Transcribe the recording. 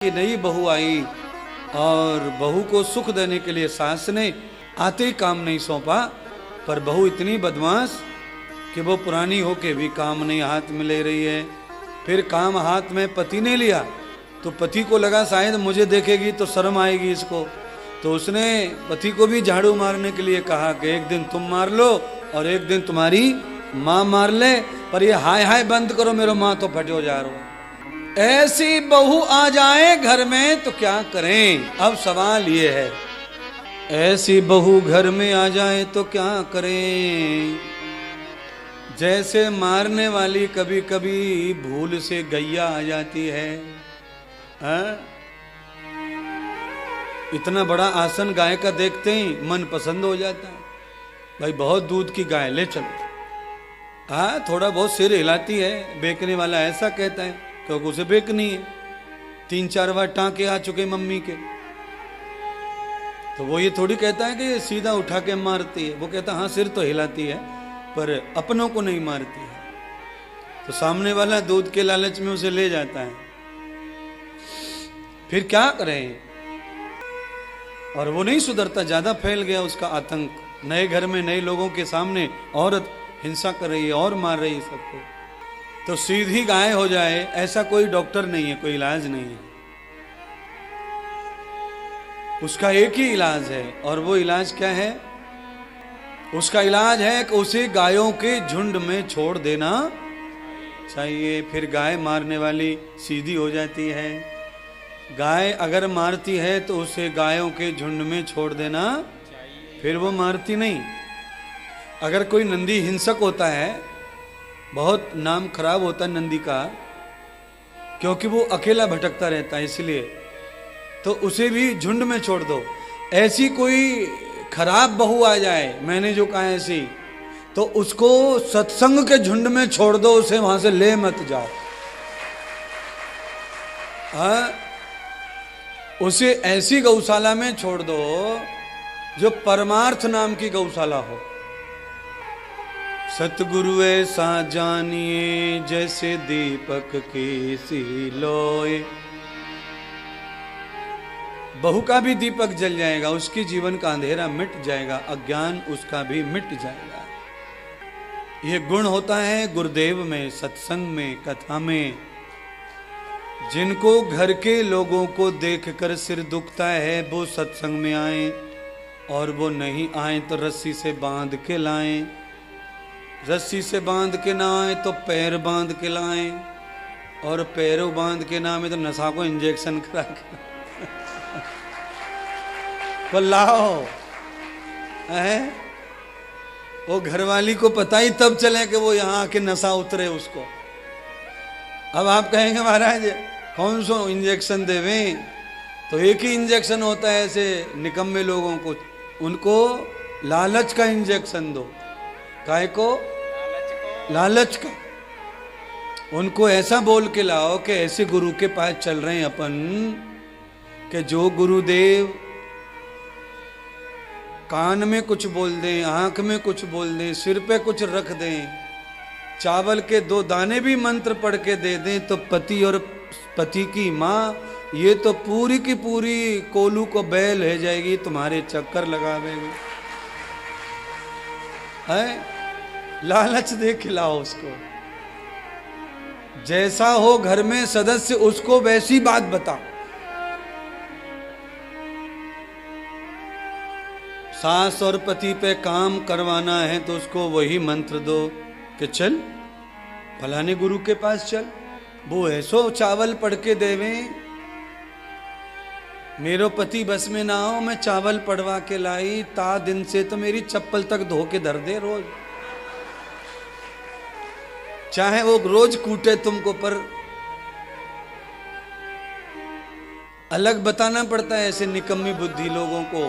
कि नई बहू आई और बहू को सुख देने के लिए सास ने आते ही काम नहीं सौंपा, पर बहू इतनी बदमाश कि वो पुरानी होके भी काम नहीं हाथ में ले रही है। फिर काम हाथ में पति ने लिया तो पति को लगा शायद मुझे देखेगी तो शर्म आएगी इसको, तो उसने पति को भी झाड़ू मारने के लिए कहा कि एक दिन तुम मार लो और एक दिन तुम्हारी माँ मार ले, पर ये हाय हाय बंद करो, मेरा माँ तो फटे जा रहा। ऐसी बहू आ जाए घर में तो क्या करें? अब सवाल ये है, ऐसी बहू घर में आ जाए तो क्या करें? जैसे मारने वाली कभी कभी भूल से गैया आ जाती है। इतना बड़ा आसन गाय का देखते ही मन पसंद हो जाता है, भाई बहुत दूध की गाय ले चलो। हाँ, थोड़ा बहुत सिर हिलाती है, बेचने वाला ऐसा कहता है क्योंकि उसे बेचनी है, 3-4 बार टांके आ चुके मम्मी के, तो वो ये थोड़ी कहता है कि ये सीधा उठा के मारती है। वो कहता हाँ सिर तो हिलाती है पर अपनों को नहीं मारती है। तो सामने वाला दूध के लालच में उसे ले जाता है, फिर क्या करें? और वो नहीं सुधरता, ज्यादा फैल गया उसका आतंक। नए घर में नए लोगों के सामने औरत हिंसा कर रही है और मार रही है सबको, तो सीधी गाय हो जाए ऐसा कोई डॉक्टर नहीं है, कोई इलाज नहीं है। उसका एक ही इलाज है, और वो इलाज क्या है? उसका इलाज है कि उसे गायों के झुंड में छोड़ देना चाहिए। फिर गाय मारने वाली सीधी हो जाती है। गाय अगर मारती है तो उसे गायों के झुंड में छोड़ देना, फिर वो मारती नहीं। अगर कोई नंदी हिंसक होता है, बहुत नाम खराब होता है नंदी का, क्योंकि वो अकेला भटकता रहता है, इसलिए तो उसे भी झुंड में छोड़ दो। ऐसी कोई खराब बहू आ जाए, मैंने जो कहा ऐसी, तो उसको सत्संग के झुंड में छोड़ दो, उसे वहां से ले मत जाओ। उसे ऐसी गौशाला में छोड़ दो जो परमार्थ नाम की गौशाला हो। सतगुरु ऐसा जानिए जैसे दीपक की सी लोए। बहू का भी दीपक जल जाएगा, उसकी जीवन का अंधेरा मिट जाएगा, अज्ञान उसका भी मिट जाएगा। यह गुण होता है गुरुदेव में, सत्संग में, कथा में। जिनको घर के लोगों को देखकर सिर दुखता है वो सत्संग में आए, और वो नहीं आए तो रस्सी से बांध के लाएं। रस्सी से बांध के ना आए तो पैर बांध के लाएं, और पैरों बांध के ना आए तो नशा को इंजेक्शन करा के वो लाओ। है वो घरवाली को पता ही तब चले कि वो यहाँ आके नशा उतरे उसको। अब आप कहेंगे महाराज कौन सा इंजेक्शन देवें? तो एक ही इंजेक्शन होता है ऐसे निकम्मे लोगों को, उनको लालच का इंजेक्शन दो। काय को? लालच का। उनको ऐसा बोल के लाओ कि ऐसे गुरु के पास चल रहे हैं अपन, कि जो गुरुदेव कान में कुछ बोल दें, आंख में कुछ बोल दें, सिर पे कुछ रख दें, चावल के 2 दाने भी मंत्र पढ़ के दे दें, तो पति और पति की माँ ये तो पूरी की पूरी कोलू को बैल है जाएगी, तुम्हारे चक्कर लगावेगी। है लालच दे खिलाओ उसको। जैसा हो घर में सदस्य उसको वैसी बात बताओ। सास और पति पे काम करवाना है तो उसको वही मंत्र दो कि चल फलाने गुरु के पास चल, वो ऐसो चावल पढ़ के देवे, मेरो पति बस में ना हो, मैं चावल पढ़वा के लाई, ता दिन से तो मेरी चप्पल तक धो के धर दे रोज। चाहे वो रोज कूटे तुमको, पर अलग बताना पड़ता है ऐसे निकम्मी बुद्धि लोगों को।